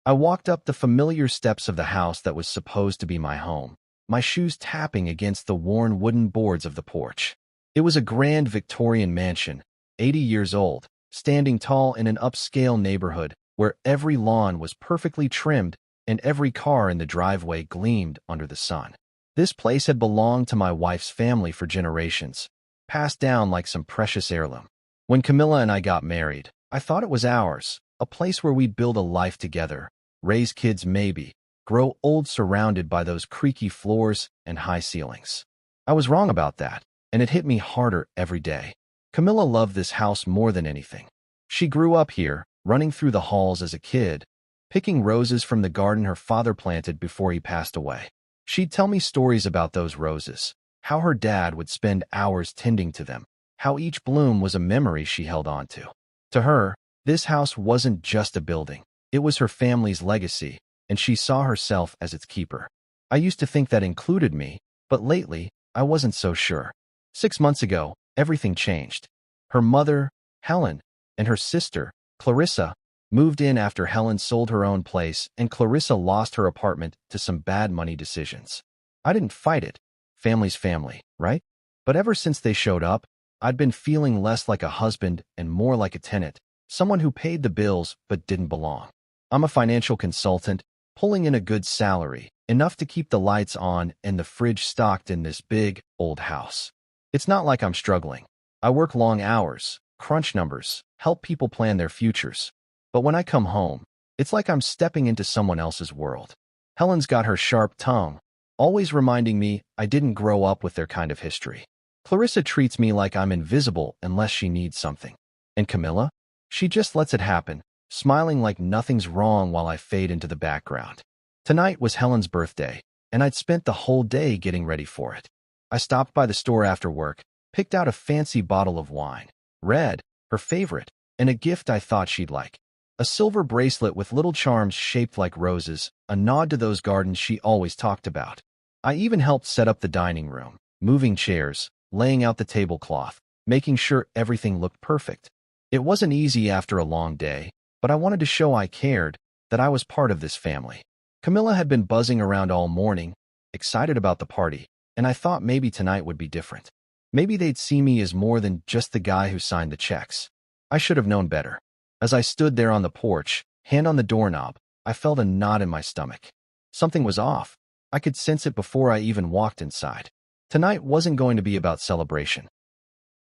I walked up the familiar steps of the house that was supposed to be my home, my shoes tapping against the worn wooden boards of the porch. It was a grand Victorian mansion, 80 years old, standing tall in an upscale neighborhood where every lawn was perfectly trimmed and every car in the driveway gleamed under the sun. This place had belonged to my wife's family for generations, passed down like some precious heirloom. When Camilla and I got married, I thought it was ours, a place where we'd build a life together, raise kids maybe, grow old surrounded by those creaky floors and high ceilings. I was wrong about that, and it hit me harder every day. Camilla loved this house more than anything. She grew up here, running through the halls as a kid, picking roses from the garden her father planted before he passed away. She'd tell me stories about those roses, how her dad would spend hours tending to them, how each bloom was a memory she held on to. To her, this house wasn't just a building. It was her family's legacy, and she saw herself as its keeper. I used to think that included me, but lately, I wasn't so sure. 6 months ago, everything changed. Her mother, Helen, and her sister, Clarissa, moved in after Helen sold her own place and Clarissa lost her apartment to some bad money decisions. I didn't fight it. Family's family, right? But ever since they showed up, I'd been feeling less like a husband and more like a tenant, someone who paid the bills but didn't belong. I'm a financial consultant, pulling in a good salary, enough to keep the lights on and the fridge stocked in this big, old house. It's not like I'm struggling. I work long hours, crunch numbers, help people plan their futures. But when I come home, it's like I'm stepping into someone else's world. Helen's got her sharp tongue, always reminding me I didn't grow up with their kind of history. Clarissa treats me like I'm invisible unless she needs something. And Camilla? She just lets it happen, smiling like nothing's wrong while I fade into the background. Tonight was Helen's birthday, and I'd spent the whole day getting ready for it. I stopped by the store after work, picked out a fancy bottle of wine, red, her favorite, and a gift I thought she'd like. A silver bracelet with little charms shaped like roses, a nod to those gardens she always talked about. I even helped set up the dining room, moving chairs, laying out the tablecloth, making sure everything looked perfect. It wasn't easy after a long day, but I wanted to show I cared, that I was part of this family. Camilla had been buzzing around all morning, excited about the party, and I thought maybe tonight would be different. Maybe they'd see me as more than just the guy who signed the checks. I should have known better. As I stood there on the porch, hand on the doorknob, I felt a knot in my stomach. Something was off. I could sense it before I even walked inside. Tonight wasn't going to be about celebration.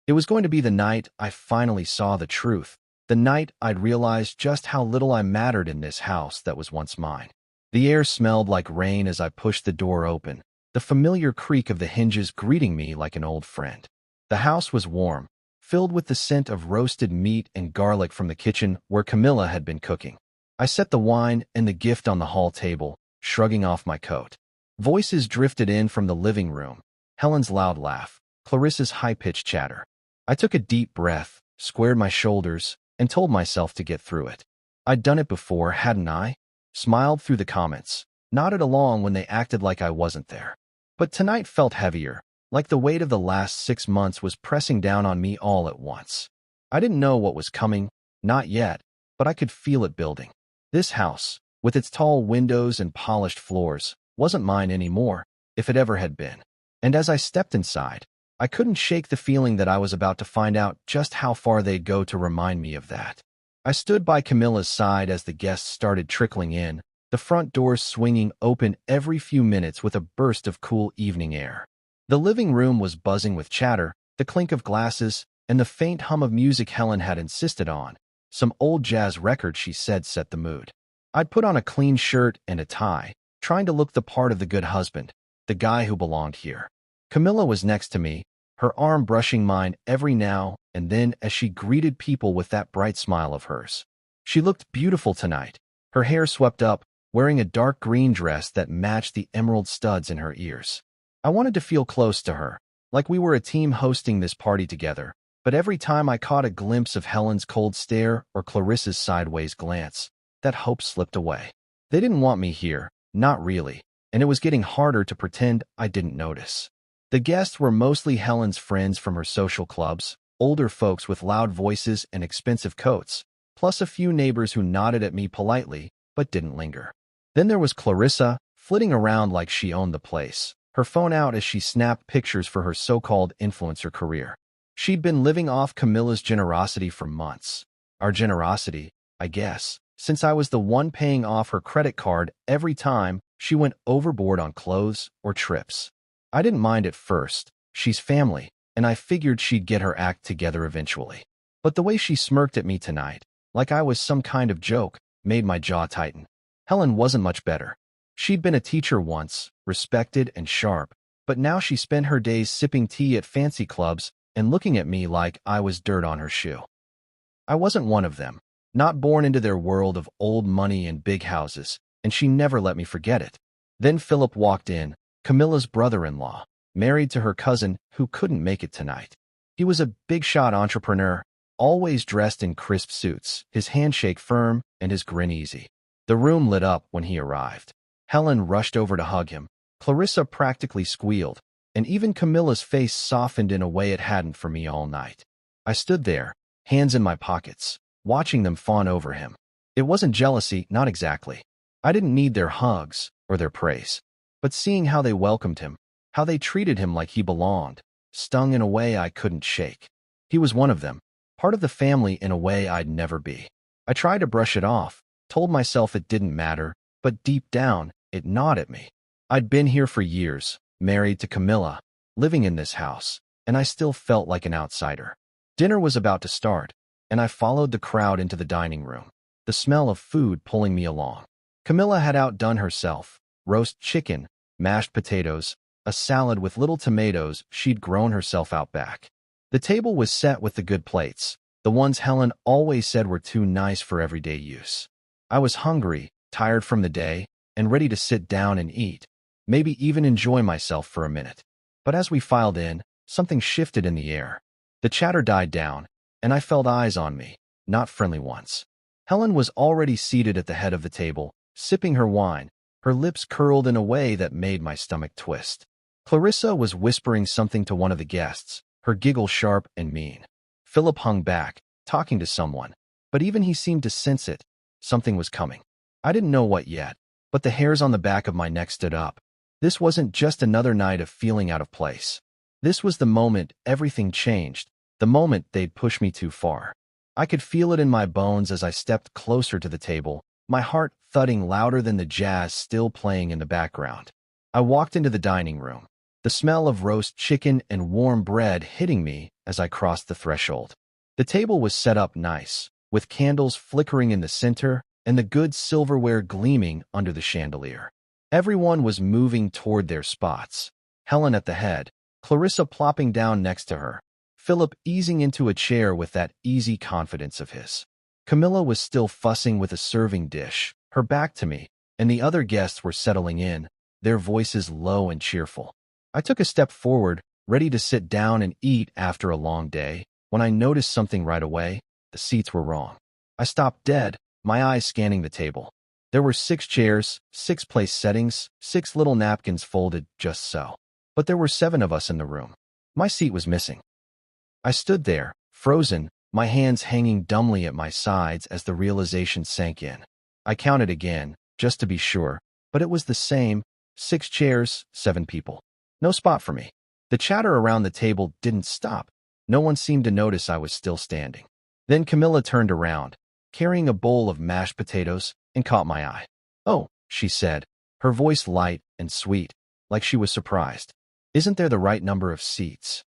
It was going to be the night I finally saw the truth, the night I'd realized just how little I mattered in this house that was once mine. The air smelled like rain as I pushed the door open, the familiar creak of the hinges greeting me like an old friend. The house was warm, filled with the scent of roasted meat and garlic from the kitchen where Camilla had been cooking. I set the wine and the gift on the hall table, shrugging off my coat. Voices drifted in from the living room, Helen's loud laugh, Clarissa's high-pitched chatter. I took a deep breath, squared my shoulders, and told myself to get through it. I'd done it before, hadn't I? Smiled through the comments, nodded along when they acted like I wasn't there. But tonight felt heavier, like the weight of the last 6 months was pressing down on me all at once. I didn't know what was coming, not yet, but I could feel it building. This house, with its tall windows and polished floors, wasn't mine anymore, if it ever had been. And as I stepped inside, I couldn't shake the feeling that I was about to find out just how far they'd go to remind me of that. I stood by Camilla's side as the guests started trickling in, the front doors swinging open every few minutes with a burst of cool evening air. The living room was buzzing with chatter, the clink of glasses, and the faint hum of music Helen had insisted on. Some old jazz record, she said, set the mood. I'd put on a clean shirt and a tie, trying to look the part of the good husband, the guy who belonged here. Camilla was next to me, her arm brushing mine every now and then as she greeted people with that bright smile of hers. She looked beautiful tonight, her hair swept up, wearing a dark green dress that matched the emerald studs in her ears. I wanted to feel close to her, like we were a team hosting this party together, but every time I caught a glimpse of Helen's cold stare or Clarissa's sideways glance, that hope slipped away. They didn't want me here, not really, and it was getting harder to pretend I didn't notice. The guests were mostly Helen's friends from her social clubs, older folks with loud voices and expensive coats, plus a few neighbors who nodded at me politely, but didn't linger. Then there was Clarissa, flitting around like she owned the place, her phone out as she snapped pictures for her so-called influencer career. She'd been living off Camilla's generosity for months. Our generosity, I guess, since I was the one paying off her credit card every time she went overboard on clothes or trips. I didn't mind at first. She's family, and I figured she'd get her act together eventually. But the way she smirked at me tonight, like I was some kind of joke, made my jaw tighten. Helen wasn't much better. She'd been a teacher once, respected and sharp, but now she spent her days sipping tea at fancy clubs and looking at me like I was dirt on her shoe. I wasn't one of them, not born into their world of old money and big houses, and she never let me forget it. Then Philip walked in, Camilla's brother-in-law, married to her cousin who couldn't make it tonight. He was a big-shot entrepreneur, always dressed in crisp suits, his handshake firm and his grin easy. The room lit up when he arrived. Helen rushed over to hug him. Clarissa practically squealed, and even Camilla's face softened in a way it hadn't for me all night. I stood there, hands in my pockets, watching them fawn over him. It wasn't jealousy, not exactly. I didn't need their hugs or their praise. But seeing how they welcomed him, how they treated him like he belonged, stung in a way I couldn't shake. He was one of them, part of the family in a way I'd never be. I tried to brush it off, told myself it didn't matter, but deep down, it gnawed at me. I'd been here for years, married to Camilla, living in this house, and I still felt like an outsider. Dinner was about to start, and I followed the crowd into the dining room, the smell of food pulling me along. Camilla had outdone herself. Roast chicken, mashed potatoes, a salad with little tomatoes she'd grown herself out back. The table was set with the good plates, the ones Helen always said were too nice for everyday use. I was hungry, tired from the day, and ready to sit down and eat, maybe even enjoy myself for a minute. But as we filed in, something shifted in the air. The chatter died down, and I felt eyes on me, not friendly ones. Helen was already seated at the head of the table, sipping her wine, her lips curled in a way that made my stomach twist. Clarissa was whispering something to one of the guests, her giggle sharp and mean. Philip hung back, talking to someone, but even he seemed to sense it. Something was coming. I didn't know what yet, but the hairs on the back of my neck stood up. This wasn't just another night of feeling out of place. This was the moment everything changed, the moment they'd pushed me too far. I could feel it in my bones as I stepped closer to the table, my heart thudding louder than the jazz still playing in the background. I walked into the dining room, the smell of roast chicken and warm bread hitting me as I crossed the threshold. The table was set up nice, with candles flickering in the center and the good silverware gleaming under the chandelier. Everyone was moving toward their spots. Helen at the head, Clarissa plopping down next to her, Philip easing into a chair with that easy confidence of his. Camilla was still fussing with a serving dish, her back to me, and the other guests were settling in, their voices low and cheerful. I took a step forward, ready to sit down and eat after a long day, when I noticed something right away. The seats were wrong. I stopped dead, my eyes scanning the table. There were 6 chairs, 6 place settings, 6 little napkins folded just so. But there were 7 of us in the room. My seat was missing. I stood there, frozen, my hands hanging dumbly at my sides as the realization sank in. I counted again, just to be sure, but it was the same, 6 chairs, 7 people. No spot for me. The chatter around the table didn't stop. No one seemed to notice I was still standing. Then Camilla turned around, carrying a bowl of mashed potatoes, and caught my eye. "Oh," she said, her voice light and sweet, like she was surprised. "Isn't there the right number of seats?"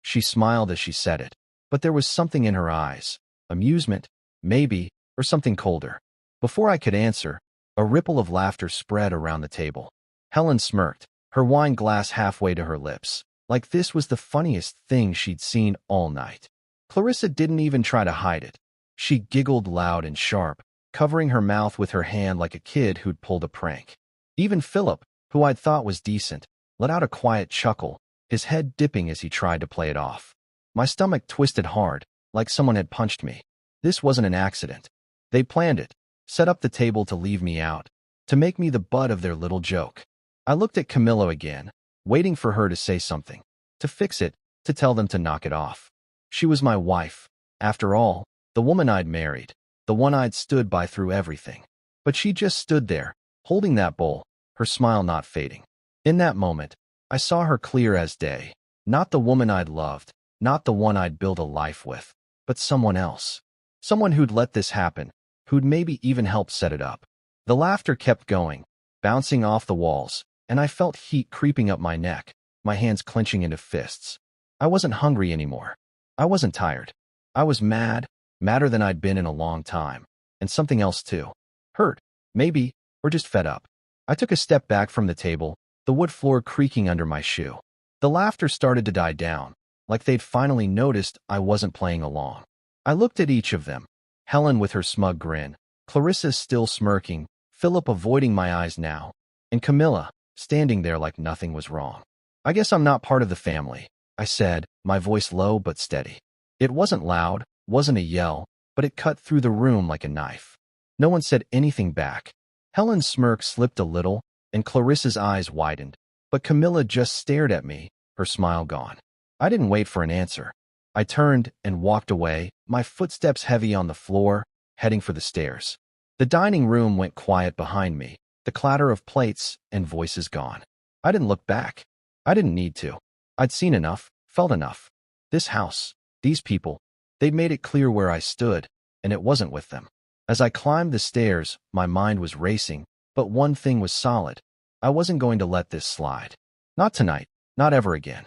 She smiled as she said it, but there was something in her eyes, amusement, maybe, or something colder. Before I could answer, a ripple of laughter spread around the table. Helen smirked, her wine glass halfway to her lips, like this was the funniest thing she'd seen all night. Clarissa didn't even try to hide it. She giggled loud and sharp, covering her mouth with her hand like a kid who'd pulled a prank. Even Philip, who I'd thought was decent, let out a quiet chuckle, his head dipping as he tried to play it off. My stomach twisted hard, like someone had punched me. This wasn't an accident. They planned it, set up the table to leave me out, to make me the butt of their little joke. I looked at Camilla again, waiting for her to say something, to fix it, to tell them to knock it off. She was my wife, after all, the woman I'd married, the one I'd stood by through everything. But she just stood there, holding that bowl, her smile not fading. In that moment, I saw her clear as day. Not the woman I'd loved, not the one I'd built a life with, but someone else. Someone who'd let this happen, who'd maybe even helped set it up. The laughter kept going, bouncing off the walls, and I felt heat creeping up my neck, my hands clenching into fists. I wasn't hungry anymore. I wasn't tired. I was mad, madder than I'd been in a long time. And something else too. Hurt, maybe, or just fed up. I took a step back from the table, the wood floor creaking under my shoe. The laughter started to die down, like they'd finally noticed I wasn't playing along. I looked at each of them, Helen with her smug grin, Clarissa still smirking, Philip avoiding my eyes now, and Camilla, standing there like nothing was wrong. I guess I'm not part of the family, I said, my voice low but steady. It wasn't loud, wasn't a yell, but it cut through the room like a knife. No one said anything back. Helen's smirk slipped a little, and Clarissa's eyes widened, but Camilla just stared at me, her smile gone. I didn't wait for an answer. I turned and walked away, my footsteps heavy on the floor, heading for the stairs. The dining room went quiet behind me, the clatter of plates and voices gone. I didn't look back. I didn't need to. I'd seen enough, felt enough. This house, these people, they'd made it clear where I stood, and it wasn't with them. As I climbed the stairs, my mind was racing, but one thing was solid. I wasn't going to let this slide. Not tonight, not ever again.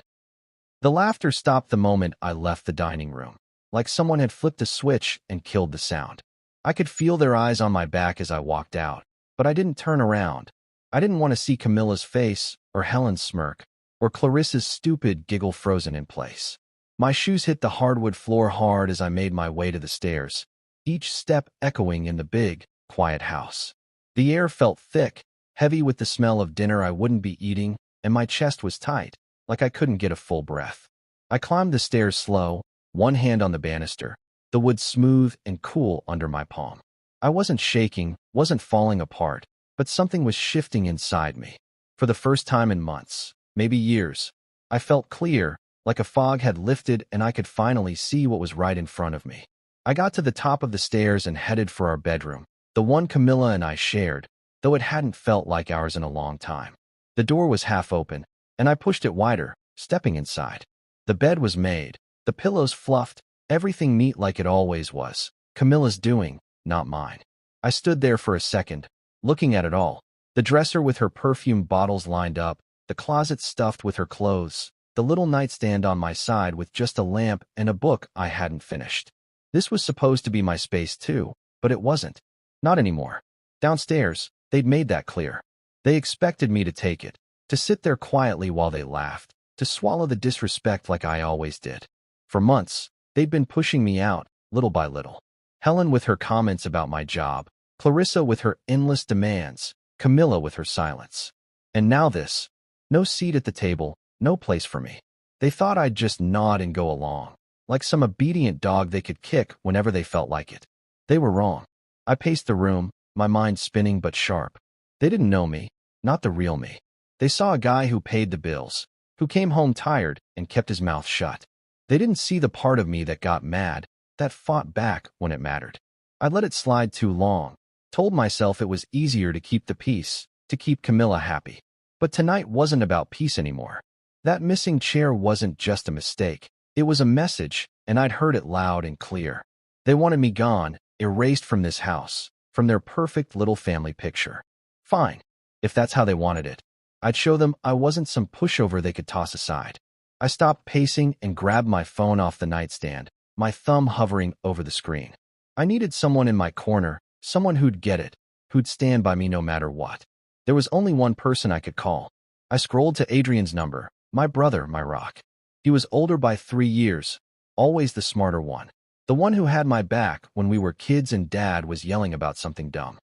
The laughter stopped the moment I left the dining room, like someone had flipped a switch and killed the sound. I could feel their eyes on my back as I walked out, but I didn't turn around. I didn't want to see Camilla's face, or Helen's smirk, or Clarissa's stupid giggle frozen in place. My shoes hit the hardwood floor hard as I made my way to the stairs, each step echoing in the big, quiet house. The air felt thick, heavy with the smell of dinner I wouldn't be eating, and my chest was tight, like I couldn't get a full breath. I climbed the stairs slow, one hand on the banister, the wood smooth and cool under my palm. I wasn't shaking, wasn't falling apart, but something was shifting inside me. For the first time in months, maybe years, I felt clear, like a fog had lifted and I could finally see what was right in front of me. I got to the top of the stairs and headed for our bedroom, the one Camilla and I shared, though it hadn't felt like ours in a long time. The door was half open, and I pushed it wider, stepping inside. The bed was made, the pillows fluffed, everything neat like it always was. Camilla's doing, not mine. I stood there for a second, looking at it all. The dresser with her perfume bottles lined up, the closet stuffed with her clothes, the little nightstand on my side with just a lamp and a book I hadn't finished. This was supposed to be my space too, but it wasn't. Not anymore. Downstairs, they'd made that clear. They expected me to take it, to sit there quietly while they laughed, to swallow the disrespect like I always did. For months, they'd been pushing me out, little by little. Helen with her comments about my job, Clarissa with her endless demands, Camilla with her silence. And now this. No seat at the table, no place for me. They thought I'd just nod and go along, like some obedient dog they could kick whenever they felt like it. They were wrong. I paced the room, my mind spinning but sharp. They didn't know me, not the real me. They saw a guy who paid the bills, who came home tired and kept his mouth shut. They didn't see the part of me that got mad, that fought back when it mattered. I let it slide too long, told myself it was easier to keep the peace, to keep Camilla happy. But tonight wasn't about peace anymore. That missing chair wasn't just a mistake. It was a message, and I'd heard it loud and clear. They wanted me gone, erased from this house, from their perfect little family picture. Fine, if that's how they wanted it. I'd show them I wasn't some pushover they could toss aside. I stopped pacing and grabbed my phone off the nightstand, my thumb hovering over the screen. I needed someone in my corner, someone who'd get it, who'd stand by me no matter what. There was only one person I could call. I scrolled to Adrian's number, my brother, my rock. He was older by 3 years, always the smarter one. The one who had my back when we were kids and Dad was yelling about something dumb.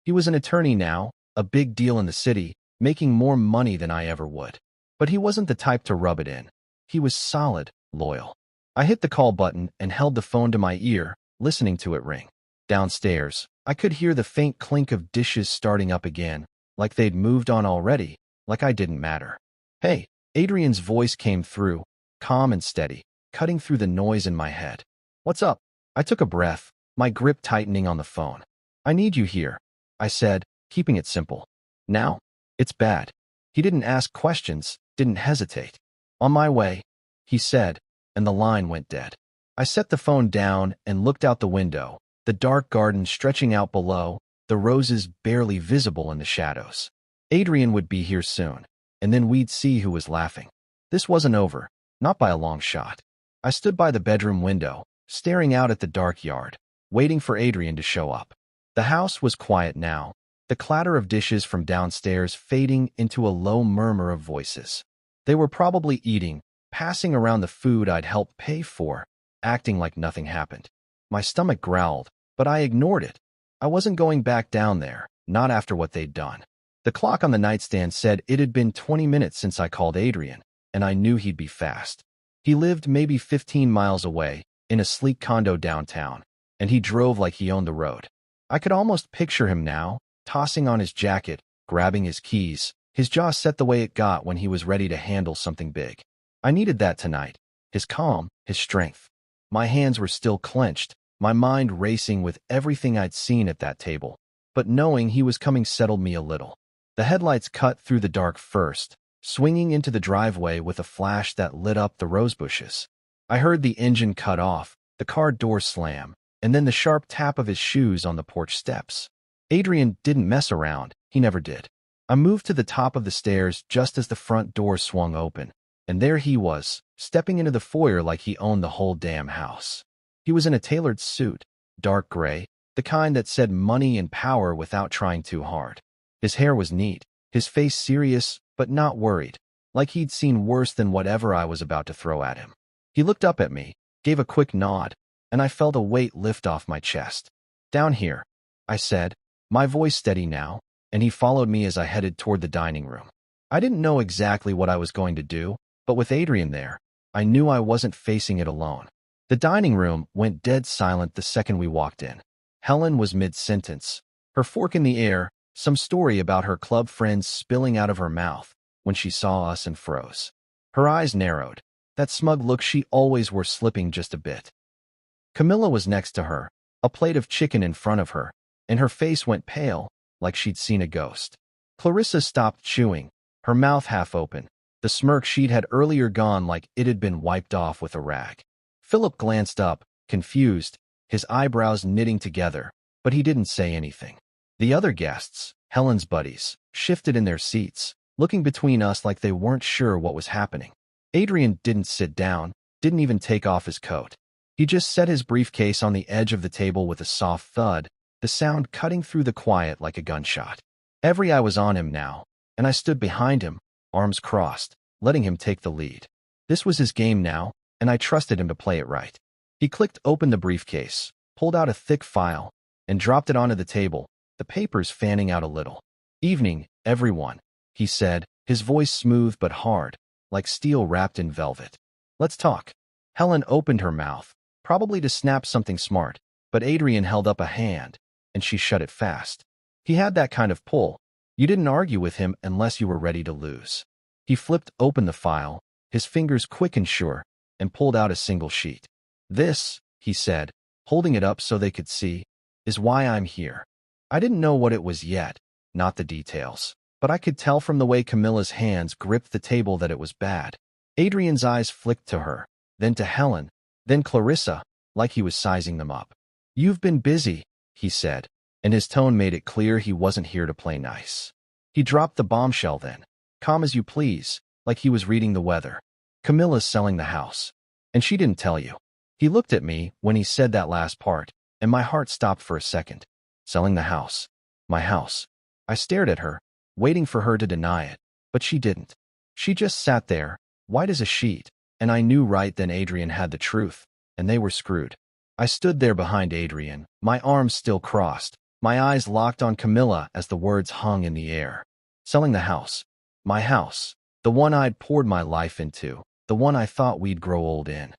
He was an attorney now, a big deal in the city, making more money than I ever would. But he wasn't the type to rub it in. He was solid, loyal. I hit the call button and held the phone to my ear, listening to it ring. Downstairs, I could hear the faint clink of dishes starting up again, like they'd moved on already, like I didn't matter. Hey, Adrian's voice came through, calm and steady, cutting through the noise in my head. What's up? I took a breath, my grip tightening on the phone. I need you here. I said, keeping it simple. Now? It's bad. He didn't ask questions, didn't hesitate. On my way, he said, and the line went dead. I set the phone down and looked out the window, the dark garden stretching out below, the roses barely visible in the shadows. Adrian would be here soon, and then we'd see who was laughing. This wasn't over, not by a long shot. I stood by the bedroom window, staring out at the dark yard, waiting for Adrian to show up. The house was quiet now, the clatter of dishes from downstairs fading into a low murmur of voices. They were probably eating, passing around the food I'd helped pay for, acting like nothing happened. My stomach growled, but I ignored it. I wasn't going back down there, not after what they'd done. The clock on the nightstand said it had been 20 minutes since I called Adrian, and I knew he'd be fast. He lived maybe 15 miles away, in a sleek condo downtown, and he drove like he owned the road. I could almost picture him now, tossing on his jacket, grabbing his keys, his jaw set the way it got when he was ready to handle something big. I needed that tonight, his calm, his strength. My hands were still clenched, my mind racing with everything I'd seen at that table, but knowing he was coming settled me a little. The headlights cut through the dark first, swinging into the driveway with a flash that lit up the rose bushes. I heard the engine cut off, the car door slam, and then the sharp tap of his shoes on the porch steps. Adrian didn't mess around, he never did. I moved to the top of the stairs just as the front door swung open, and there he was, stepping into the foyer like he owned the whole damn house. He was in a tailored suit, dark gray, the kind that said money and power without trying too hard. His hair was neat, his face serious but not worried, like he'd seen worse than whatever I was about to throw at him. He looked up at me, gave a quick nod, and I felt a weight lift off my chest. "Down here," I said, my voice steady now, and he followed me as I headed toward the dining room. I didn't know exactly what I was going to do, but with Adrian there, I knew I wasn't facing it alone. The dining room went dead silent the second we walked in. Helen was mid-sentence, her fork in the air, some story about her club friends spilling out of her mouth when she saw us and froze. Her eyes narrowed, that smug look she always wore slipping just a bit. Camilla was next to her, a plate of chicken in front of her, and her face went pale, like she'd seen a ghost. Clarissa stopped chewing, her mouth half open, the smirk she'd had earlier gone like it had been wiped off with a rag. Philip glanced up, confused, his eyebrows knitting together, but he didn't say anything. The other guests, Helen's buddies, shifted in their seats, looking between us like they weren't sure what was happening. Adrian didn't sit down, didn't even take off his coat. He just set his briefcase on the edge of the table with a soft thud, the sound cutting through the quiet like a gunshot. Every eye was on him now, and I stood behind him, arms crossed, letting him take the lead. This was his game now, and I trusted him to play it right. He clicked open the briefcase, pulled out a thick file, and dropped it onto the table, the papers fanning out a little. "Evening, everyone," he said, his voice smooth but hard, like steel wrapped in velvet. "Let's talk." Helen opened her mouth, probably to snap something smart, but Adrian held up a hand, and she shut it fast. He had that kind of pull. You didn't argue with him unless you were ready to lose. He flipped open the file, his fingers quick and sure, and pulled out a single sheet. "This," he said, holding it up so they could see, "is why I'm here." I didn't know what it was yet, not the details, but I could tell from the way Camilla's hands gripped the table that it was bad. Adrian's eyes flicked to her, then to Helen, then Clarissa, like he was sizing them up. "You've been busy," he said, and his tone made it clear he wasn't here to play nice. He dropped the bombshell then, calm as you please, like he was reading the weather. "Camilla's selling the house. And she didn't tell you." He looked at me when he said that last part, and my heart stopped for a second. Selling the house. My house. I stared at her, waiting for her to deny it, but she didn't. She just sat there, white as a sheet, and I knew right then Adrian had the truth, and they were screwed. I stood there behind Adrian, my arms still crossed, my eyes locked on Camilla as the words hung in the air. Selling the house. My house. The one I'd poured my life into, the one I thought we'd grow old in.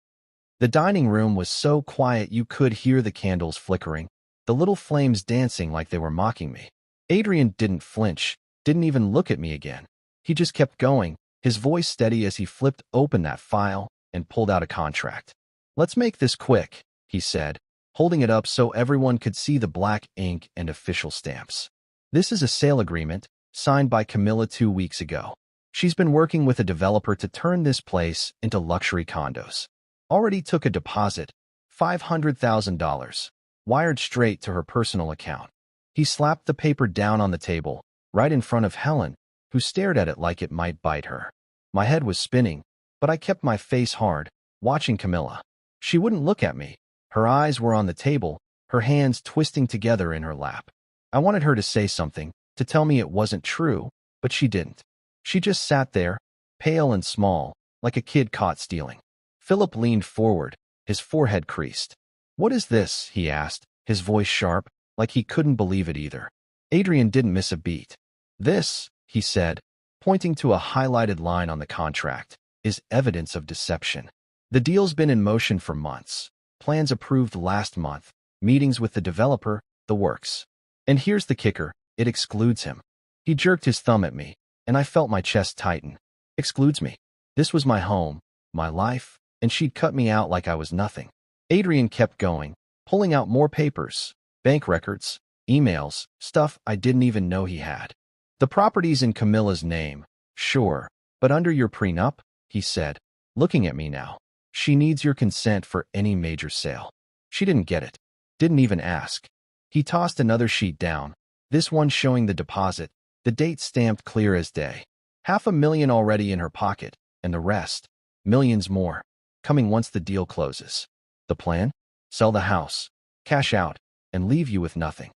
The dining room was so quiet you could hear the candles flickering, the little flames dancing like they were mocking me. Adrian didn't flinch, didn't even look at me again. He just kept going, his voice steady as he flipped open that file and pulled out a contract. "Let's make this quick," he said, holding it up so everyone could see the black ink and official stamps. This is a sale agreement signed by Camilla 2 weeks ago. She's been working with a developer to turn this place into luxury condos. Already took a deposit, $500,000, wired straight to her personal account. He slapped the paper down on the table, right in front of Helen, who stared at it like it might bite her. My head was spinning, but I kept my face hard, watching Camilla. She wouldn't look at me. Her eyes were on the table, her hands twisting together in her lap. I wanted her to say something, to tell me it wasn't true, but she didn't. She just sat there, pale and small, like a kid caught stealing. Philip leaned forward, his forehead creased. "What is this?" he asked, his voice sharp, like he couldn't believe it either. Adrian didn't miss a beat. "This," he said, pointing to a highlighted line on the contract, "is evidence of deception. The deal's been in motion for months. Plans approved last month, meetings with the developer, the works. And here's the kicker, it excludes him." He jerked his thumb at me, and I felt my chest tighten. Excludes me. This was my home, my life, and she'd cut me out like I was nothing. Adrian kept going, pulling out more papers, bank records, emails, stuff I didn't even know he had. "The property's in Camilla's name, sure, but under your prenup," he said, looking at me now. "She needs your consent for any major sale." She didn't get it. Didn't even ask. He tossed another sheet down, this one showing the deposit, the date stamped clear as day. $500,000 already in her pocket, and the rest, millions more, coming once the deal closes. The plan? Sell the house, cash out, and leave you with nothing.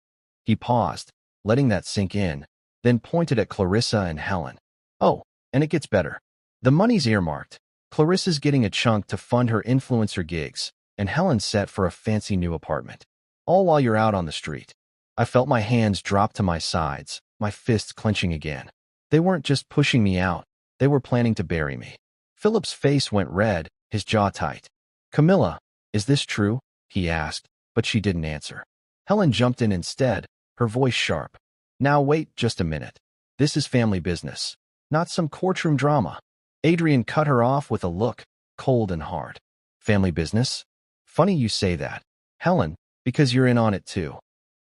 He paused, letting that sink in, then pointed at Clarissa and Helen. "Oh, and it gets better. The money's earmarked. Clarissa's getting a chunk to fund her influencer gigs, and Helen's set for a fancy new apartment. All while you're out on the street." I felt my hands drop to my sides, my fists clenching again. They weren't just pushing me out, they were planning to bury me. Philip's face went red, his jaw tight. "Camilla, is this true?" he asked, but she didn't answer. Helen jumped in instead, her voice sharp. "Now wait just a minute. This is family business, not some courtroom drama." Adrian cut her off with a look, cold and hard. "Family business? Funny you say that, Helen, because you're in on it too."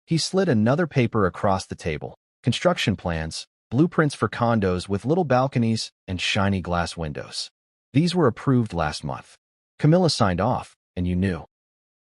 He slid another paper across the table. Construction plans, blueprints for condos with little balconies and shiny glass windows. These were approved last month. Camilla signed off, and you knew.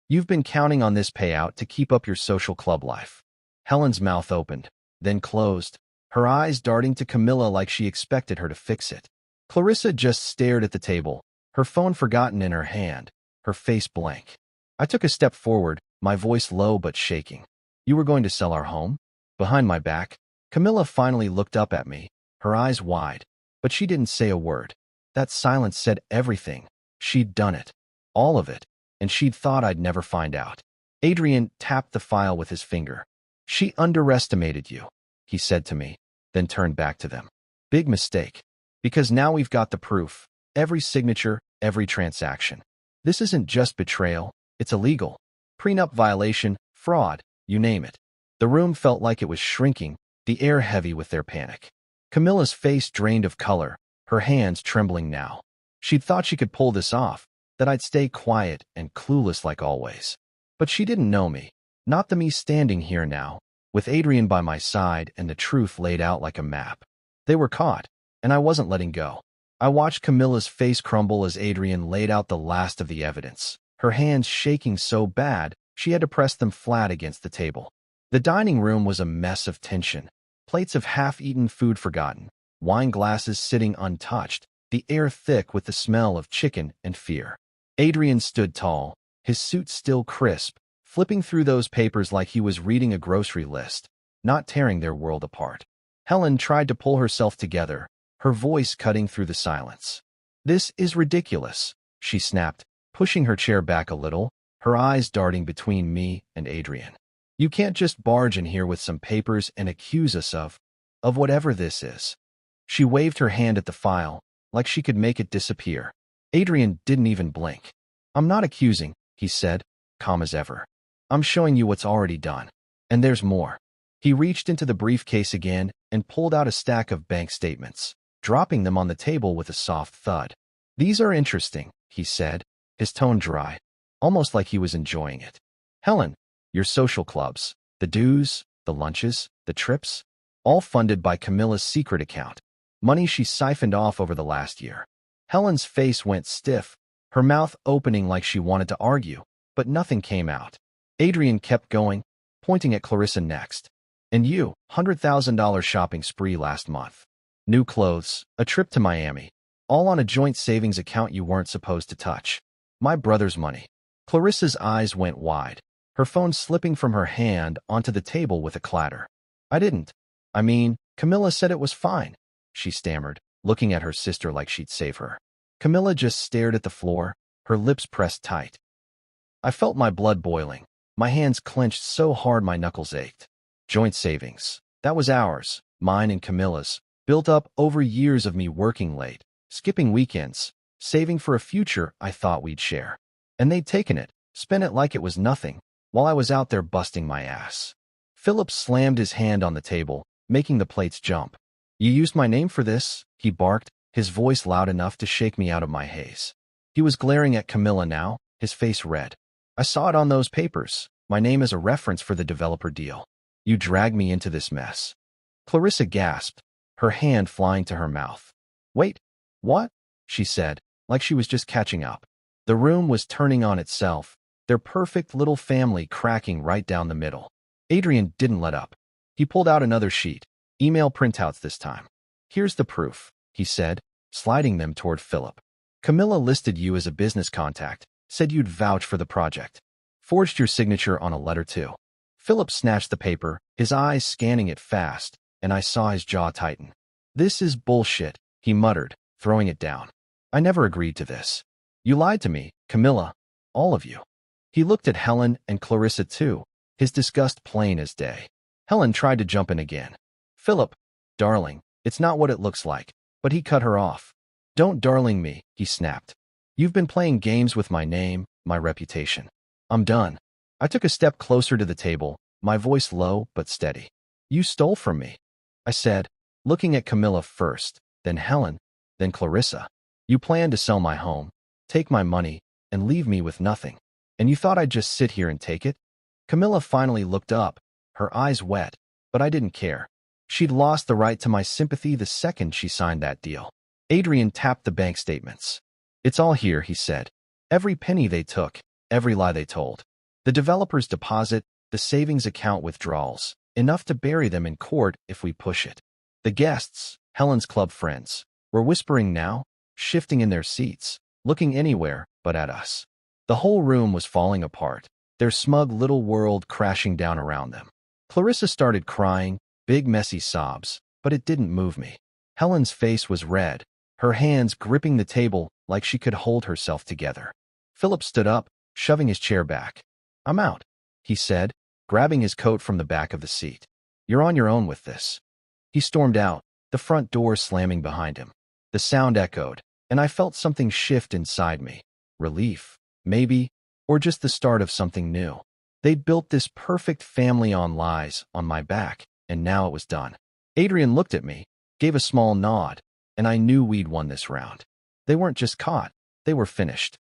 "You've been counting on this payout to keep up your social club life." Helen's mouth opened, then closed, her eyes darting to Camilla like she expected her to fix it. Clarissa just stared at the table, her phone forgotten in her hand, her face blank. I took a step forward, my voice low but shaking. "You were going to sell our home?" Behind my back, Camilla finally looked up at me, her eyes wide, but she didn't say a word. That silence said everything. She'd done it. All of it. And she'd thought I'd never find out. Adrian tapped the file with his finger. "She underestimated you," he said to me, then turned back to them. "Big mistake. Because now we've got the proof. Every signature, every transaction. This isn't just betrayal, it's illegal. Prenup violation, fraud, you name it." The room felt like it was shrinking, the air heavy with their panic. Camilla's face drained of color, her hands trembling now. She'd thought she could pull this off, that I'd stay quiet and clueless like always. But she didn't know me, not the me standing here now, with Adrian by my side and the truth laid out like a map. They were caught, and I wasn't letting go. I watched Camilla's face crumble as Adrian laid out the last of the evidence, her hands shaking so bad she had to press them flat against the table. The dining room was a mess of tension, plates of half-eaten food forgotten, wine glasses sitting untouched, the air thick with the smell of chicken and fear. Adrian stood tall, his suit still crisp, flipping through those papers like he was reading a grocery list, not tearing their world apart. Helen tried to pull herself together, her voice cutting through the silence. "This is ridiculous," she snapped, pushing her chair back a little, her eyes darting between me and Adrian. "You can't just barge in here with some papers and accuse us of whatever this is." She waved her hand at the file, like she could make it disappear. Adrian didn't even blink. "I'm not accusing," he said, calm as ever. "I'm showing you what's already done. And there's more." He reached into the briefcase again and pulled out a stack of bank statements, dropping them on the table with a soft thud. "These are interesting," he said, his tone dry, almost like he was enjoying it. "Helen, your social clubs, the dues, the lunches, the trips, all funded by Camilla's secret account, money she siphoned off over the last year. Helen's face went stiff, her mouth opening like she wanted to argue, but nothing came out. Adrian kept going, pointing at Clarissa next. And you, $100,000 shopping spree last month. New clothes, a trip to Miami, all on a joint savings account you weren't supposed to touch. My brother's money. Clarissa's eyes went wide, her phone slipping from her hand onto the table with a clatter. I didn't. I mean, Camilla said it was fine, she stammered, looking at her sister like she'd save her. Camilla just stared at the floor, her lips pressed tight. I felt my blood boiling, my hands clenched so hard my knuckles ached. Joint savings. That was ours, mine and Camilla's, built up over years of me working late, skipping weekends, saving for a future I thought we'd share. And they'd taken it, spent it like it was nothing, while I was out there busting my ass. Philip slammed his hand on the table, making the plates jump. You used my name for this, he barked, his voice loud enough to shake me out of my haze. He was glaring at Camilla now, his face red. I saw it on those papers, my name as a reference for the developer deal. You dragged me into this mess. Clarissa gasped, her hand flying to her mouth. Wait, what? She said, like she was just catching up. The room was turning on itself, their perfect little family cracking right down the middle. Adrian didn't let up. He pulled out another sheet, email printouts this time. Here's the proof, he said, sliding them toward Philip. Camilla listed you as a business contact, said you'd vouch for the project. Forged your signature on a letter too. Philip snatched the paper, his eyes scanning it fast, and I saw his jaw tighten. This is bullshit, he muttered, throwing it down. I never agreed to this. You lied to me, Camilla, all of you. He looked at Helen and Clarissa too, his disgust plain as day. Helen tried to jump in again. Philip, darling, it's not what it looks like, but he cut her off. Don't darling me, he snapped. You've been playing games with my name, my reputation. I'm done. I took a step closer to the table, my voice low but steady. You stole from me, I said, looking at Camilla first, then Helen, then Clarissa. You planned to sell my home, take my money, and leave me with nothing. And you thought I'd just sit here and take it? Camilla finally looked up, her eyes wet, but I didn't care. She'd lost the right to my sympathy the second she signed that deal. Adrian tapped the bank statements. It's all here, he said. Every penny they took, every lie they told. The developer's deposit, the savings account withdrawals, enough to bury them in court if we push it. The guests, Helen's club friends, were whispering now, shifting in their seats, looking anywhere but at us. The whole room was falling apart, their smug little world crashing down around them. Clarissa started crying, big messy sobs, but it didn't move me. Helen's face was red, her hands gripping the table like she could hold herself together. Philip stood up, shoving his chair back. I'm out, he said, grabbing his coat from the back of the seat. You're on your own with this. He stormed out, the front door slamming behind him. The sound echoed, and I felt something shift inside me. Relief, maybe, or just the start of something new. They'd built this perfect family on lies, on my back, and now it was done. Adrian looked at me, gave a small nod, and I knew we'd won this round. They weren't just caught, they were finished.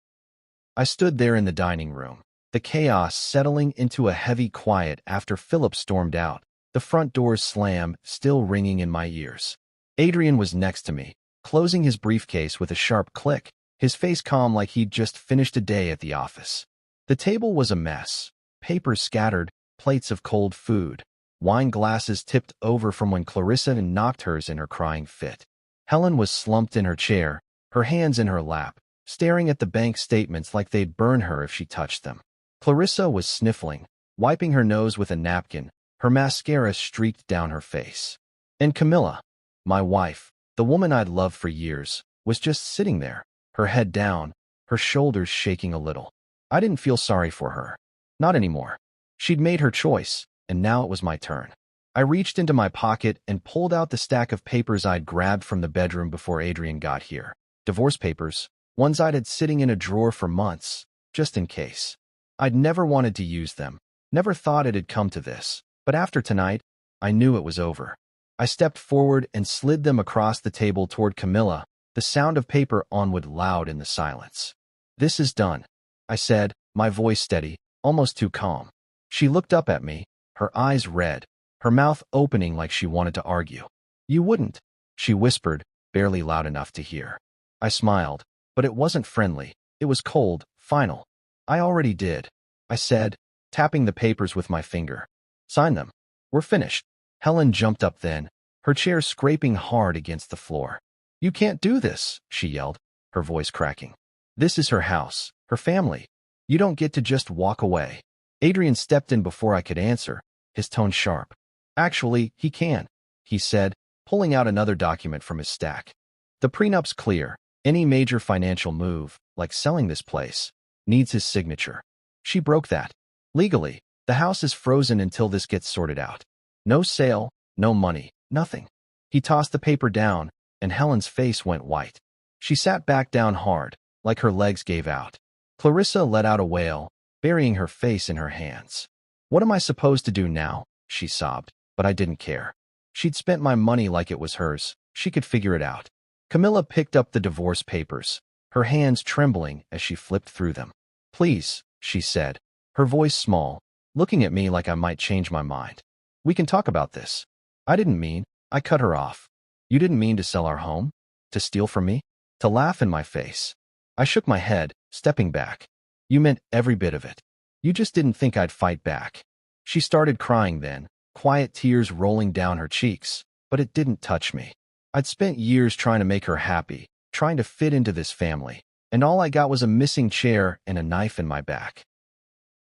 I stood there in the dining room, the chaos settling into a heavy quiet after Philip stormed out, the front door's slam still ringing in my ears. Adrian was next to me, closing his briefcase with a sharp click, his face calm like he'd just finished a day at the office. The table was a mess, papers scattered, plates of cold food, wine glasses tipped over from when Clarissa knocked hers in her crying fit. Helen was slumped in her chair, her hands in her lap, staring at the bank statements like they'd burn her if she touched them. Clarissa was sniffling, wiping her nose with a napkin, her mascara streaked down her face. And Camilla, my wife, the woman I'd loved for years, was just sitting there, her head down, her shoulders shaking a little. I didn't feel sorry for her. Not anymore. She'd made her choice, and now it was my turn. I reached into my pocket and pulled out the stack of papers I'd grabbed from the bedroom before Adrian got here. Divorce papers, ones I'd had sitting in a drawer for months, just in case. I'd never wanted to use them, never thought it had come to this, but after tonight, I knew it was over. I stepped forward and slid them across the table toward Camilla, the sound of paper onward loud in the silence. This is done, I said, my voice steady, almost too calm. She looked up at me, her eyes red, her mouth opening like she wanted to argue. You wouldn't, she whispered, barely loud enough to hear. I smiled, but it wasn't friendly. It was cold, final. I already did, I said, tapping the papers with my finger. Sign them. We're finished. Helen jumped up then, her chair scraping hard against the floor. You can't do this, she yelled, her voice cracking. This is her house, her family. You don't get to just walk away. Adrian stepped in before I could answer, his tone sharp. Actually, he can, he said, pulling out another document from his stack. The prenup's clear. Any major financial move, like selling this place, needs his signature. She broke that. Legally, the house is frozen until this gets sorted out. No sale, no money, nothing. He tossed the paper down, and Helen's face went white. She sat back down hard, like her legs gave out. Clarissa let out a wail, burying her face in her hands. What am I supposed to do now? She sobbed, but I didn't care. She'd spent my money like it was hers. She could figure it out. Camilla picked up the divorce papers, her hands trembling as she flipped through them. Please, she said, her voice small, looking at me like I might change my mind. We can talk about this. I didn't mean, I cut her off. You didn't mean to sell our home? To steal from me? To laugh in my face? I shook my head, stepping back. You meant every bit of it. You just didn't think I'd fight back. She started crying then, quiet tears rolling down her cheeks, but it didn't touch me. I'd spent years trying to make her happy, trying to fit into this family, and all I got was a missing chair and a knife in my back.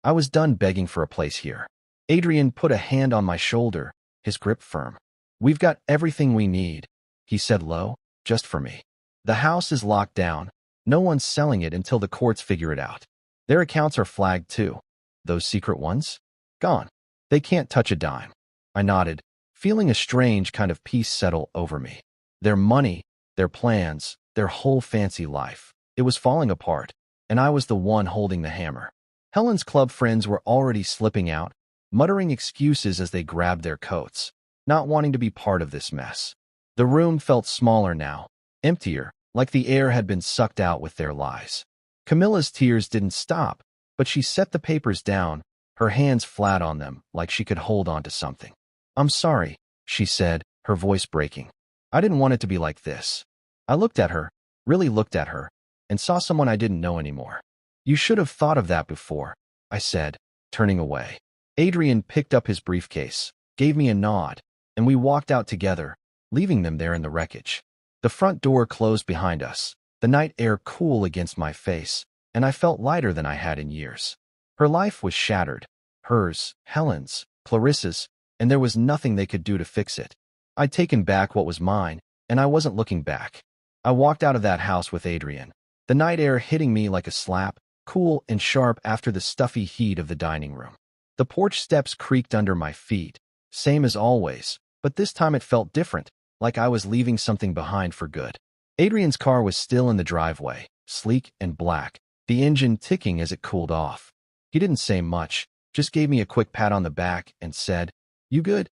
I was done begging for a place here. Adrian put a hand on my shoulder, his grip firm. We've got everything we need, he said low, just for me. The house is locked down. No one's selling it until the courts figure it out. Their accounts are flagged too. Those secret ones? Gone. They can't touch a dime. I nodded, feeling a strange kind of peace settle over me. Their money, their plans, their whole fancy life. It was falling apart, and I was the one holding the hammer. Helen's club friends were already slipping out, muttering excuses as they grabbed their coats, not wanting to be part of this mess. The room felt smaller now, emptier, like the air had been sucked out with their lies. Camilla's tears didn't stop, but she set the papers down, her hands flat on them, like she could hold on to something. I'm sorry, she said, her voice breaking. I didn't want it to be like this. I looked at her, really looked at her, and saw someone I didn't know anymore. You should have thought of that before, I said, turning away. Adrian picked up his briefcase, gave me a nod, and we walked out together, leaving them there in the wreckage. The front door closed behind us, the night air cool against my face, and I felt lighter than I had in years. Her life was shattered, hers, Helen's, Clarissa's, and there was nothing they could do to fix it. I'd taken back what was mine, and I wasn't looking back. I walked out of that house with Adrian, the night air hitting me like a slap, cool and sharp after the stuffy heat of the dining room. The porch steps creaked under my feet, same as always, but this time it felt different, like I was leaving something behind for good. Adrian's car was still in the driveway, sleek and black, the engine ticking as it cooled off. He didn't say much, just gave me a quick pat on the back and said, "You good?"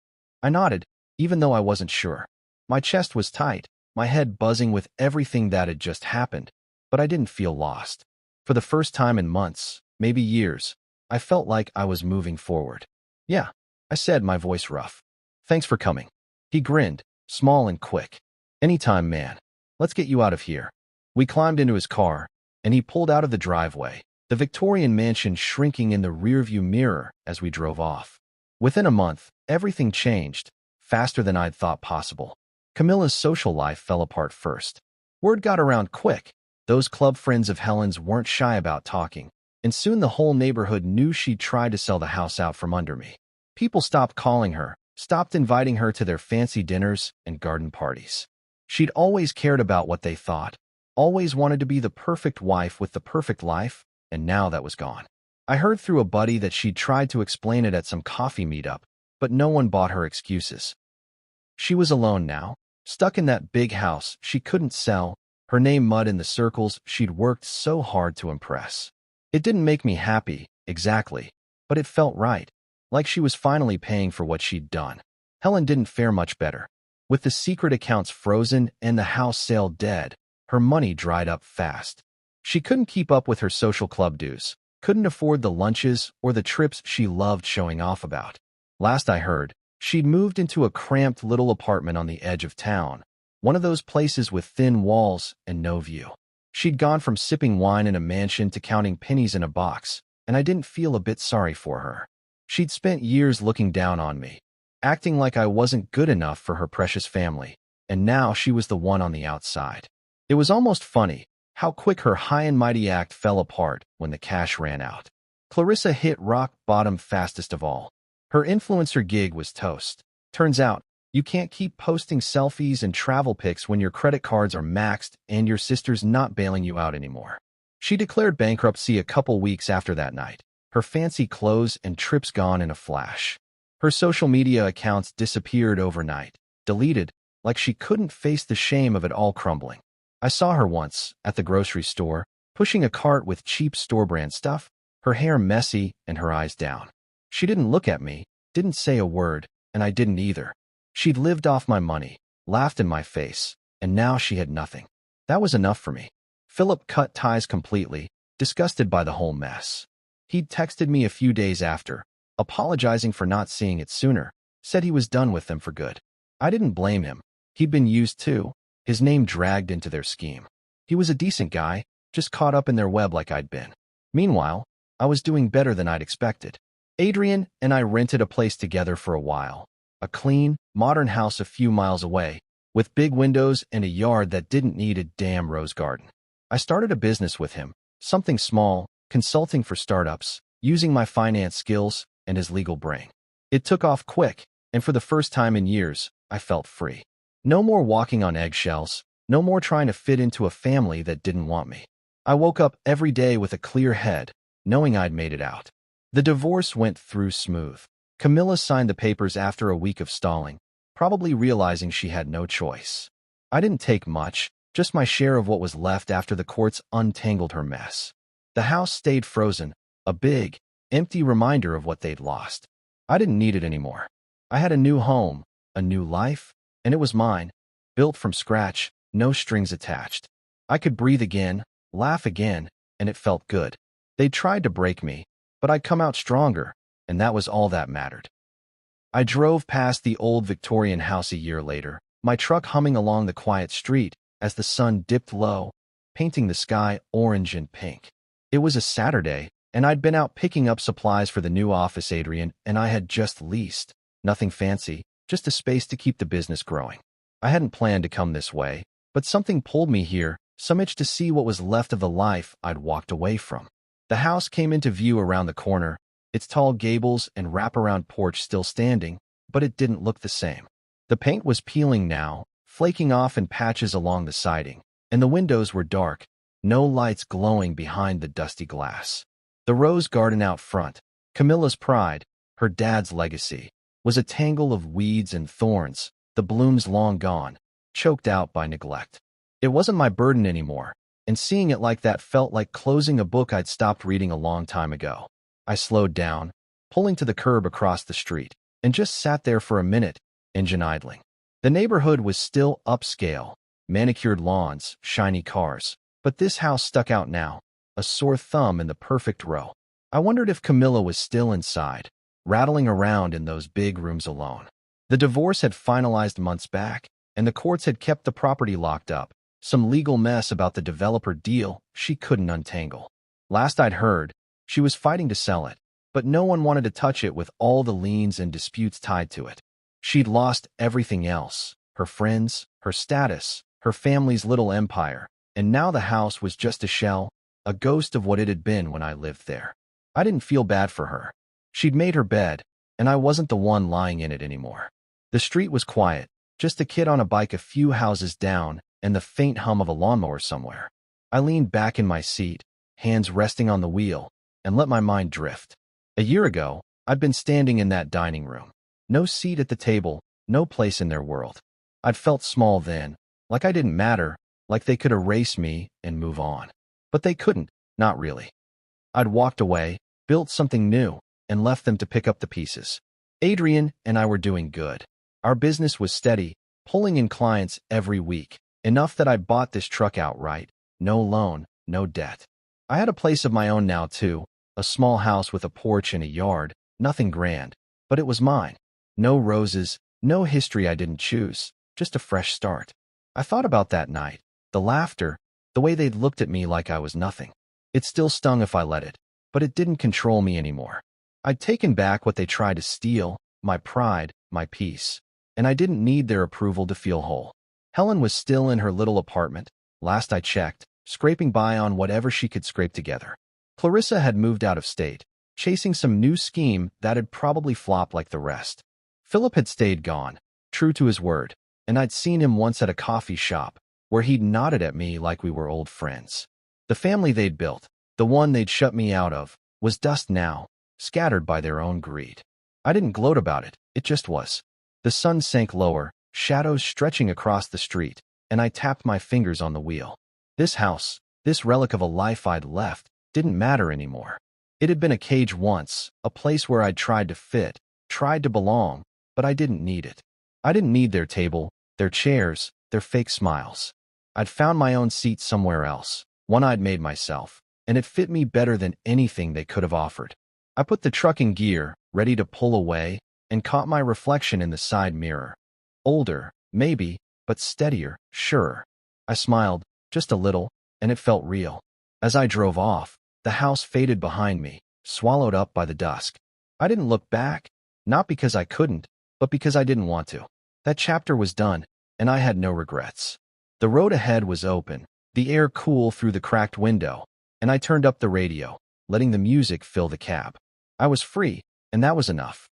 I nodded, even though I wasn't sure. My chest was tight, my head buzzing with everything that had just happened, but I didn't feel lost. For the first time in months, maybe years, I felt like I was moving forward. Yeah, I said, my voice rough. Thanks for coming. He grinned, small and quick. Anytime, man. Let's get you out of here. We climbed into his car, and he pulled out of the driveway, the Victorian mansion shrinking in the rearview mirror as we drove off. Within a month, everything changed, faster than I'd thought possible. Camilla's social life fell apart first. Word got around quick. Those club friends of Helen's weren't shy about talking, and soon the whole neighborhood knew she'd tried to sell the house out from under me. People stopped calling her, stopped inviting her to their fancy dinners and garden parties. She'd always cared about what they thought, always wanted to be the perfect wife with the perfect life, and now that was gone. I heard through a buddy that she'd tried to explain it at some coffee meetup, but no one bought her excuses. She was alone now, stuck in that big house she couldn't sell, her name mud in the circles she'd worked so hard to impress. It didn't make me happy, exactly, but it felt right, like she was finally paying for what she'd done. Helen didn't fare much better. With the secret accounts frozen and the house sale dead, her money dried up fast. She couldn't keep up with her social club dues, couldn't afford the lunches or the trips she loved showing off about. Last I heard, She'd moved into a cramped little apartment on the edge of town, one of those places with thin walls and no view. She'd gone from sipping wine in a mansion to counting pennies in a box, and I didn't feel a bit sorry for her. She'd spent years looking down on me, acting like I wasn't good enough for her precious family, and now she was the one on the outside. It was almost funny how quick her high and mighty act fell apart when the cash ran out. Clarissa hit rock bottom fastest of all. Her influencer gig was toast. Turns out, you can't keep posting selfies and travel pics when your credit cards are maxed and your sister's not bailing you out anymore. She declared bankruptcy a couple weeks after that night, her fancy clothes and trips gone in a flash. Her social media accounts disappeared overnight, deleted, like she couldn't face the shame of it all crumbling. I saw her once, at the grocery store, pushing a cart with cheap store-brand stuff, her hair messy and her eyes down. She didn't look at me, didn't say a word, and I didn't either. She'd lived off my money, laughed in my face, and now she had nothing. That was enough for me. Philip cut ties completely, disgusted by the whole mess. He'd texted me a few days after, apologizing for not seeing it sooner, said he was done with them for good. I didn't blame him. He'd been used too, his name dragged into their scheme. He was a decent guy, just caught up in their web like I'd been. Meanwhile, I was doing better than I'd expected. Adrian and I rented a place together for a while, a clean, modern house a few miles away, with big windows and a yard that didn't need a damn rose garden. I started a business with him, something small, consulting for startups, using my finance skills and his legal brain. It took off quick, and for the first time in years, I felt free. No more walking on eggshells, no more trying to fit into a family that didn't want me. I woke up every day with a clear head, knowing I'd made it out. The divorce went through smooth. Camilla signed the papers after a week of stalling, probably realizing she had no choice. I didn't take much, just my share of what was left after the courts untangled her mess. The house stayed frozen, a big, empty reminder of what they'd lost. I didn't need it anymore. I had a new home, a new life, and it was mine, built from scratch, no strings attached. I could breathe again, laugh again, and it felt good. They tried to break me, but I'd come out stronger, and that was all that mattered. I drove past the old Victorian house a year later, my truck humming along the quiet street as the sun dipped low, painting the sky orange and pink. It was a Saturday, and I'd been out picking up supplies for the new office Adrian and I had just leased. Nothing fancy, just a space to keep the business growing. I hadn't planned to come this way, but something pulled me here, some itch to see what was left of the life I'd walked away from. The house came into view around the corner, its tall gables and wraparound porch still standing, but it didn't look the same. The paint was peeling now, flaking off in patches along the siding, and the windows were dark, no lights glowing behind the dusty glass. The rose garden out front, Camilla's pride, her dad's legacy, was a tangle of weeds and thorns, the blooms long gone, choked out by neglect. It wasn't my burden anymore, and seeing it like that felt like closing a book I'd stopped reading a long time ago. I slowed down, pulling to the curb across the street, and just sat there for a minute, engine idling. The neighborhood was still upscale, manicured lawns, shiny cars, but this house stuck out now, a sore thumb in the perfect row. I wondered if Camilla was still inside, rattling around in those big rooms alone. The divorce had finalized months back, and the courts had kept the property locked up, some legal mess about the developer deal she couldn't untangle. Last I'd heard, she was fighting to sell it, but no one wanted to touch it with all the liens and disputes tied to it. She'd lost everything else, her friends, her status, her family's little empire, and now the house was just a shell, a ghost of what it had been when I lived there. I didn't feel bad for her. She'd made her bed, and I wasn't the one lying in it anymore. The street was quiet, just a kid on a bike a few houses down, and the faint hum of a lawnmower somewhere. I leaned back in my seat, hands resting on the wheel, and let my mind drift. A year ago, I'd been standing in that dining room. No seat at the table, no place in their world. I'd felt small then, like I didn't matter, like they could erase me and move on. But they couldn't, not really. I'd walked away, built something new, and left them to pick up the pieces. Adrian and I were doing good. Our business was steady, pulling in clients every week, enough that I bought this truck outright, no loan, no debt. I had a place of my own now too, a small house with a porch and a yard, nothing grand, but it was mine. No roses, no history I didn't choose, just a fresh start. I thought about that night, the laughter, the way they'd looked at me like I was nothing. It still stung if I let it, but it didn't control me anymore. I'd taken back what they tried to steal, my pride, my peace, and I didn't need their approval to feel whole. Helen was still in her little apartment, last I checked, scraping by on whatever she could scrape together. Clarissa had moved out of state, chasing some new scheme that had probably flopped like the rest. Philip had stayed gone, true to his word, and I'd seen him once at a coffee shop, where he'd nodded at me like we were old friends. The family they'd built, the one they'd shut me out of, was dust now, scattered by their own greed. I didn't gloat about it, it just was. The sun sank lower, shadows stretching across the street, and I tapped my fingers on the wheel. This house, this relic of a life I'd left, didn't matter anymore. It had been a cage once, a place where I'd tried to fit, tried to belong, but I didn't need it. I didn't need their table, their chairs, their fake smiles. I'd found my own seat somewhere else, one I'd made myself, and it fit me better than anything they could have offered. I put the truck in gear, ready to pull away, and caught my reflection in the side mirror. Older, maybe, but steadier, surer. I smiled, just a little, and it felt real. As I drove off, the house faded behind me, swallowed up by the dusk. I didn't look back, not because I couldn't, but because I didn't want to. That chapter was done, and I had no regrets. The road ahead was open, the air cool through the cracked window, and I turned up the radio, letting the music fill the cab. I was free, and that was enough.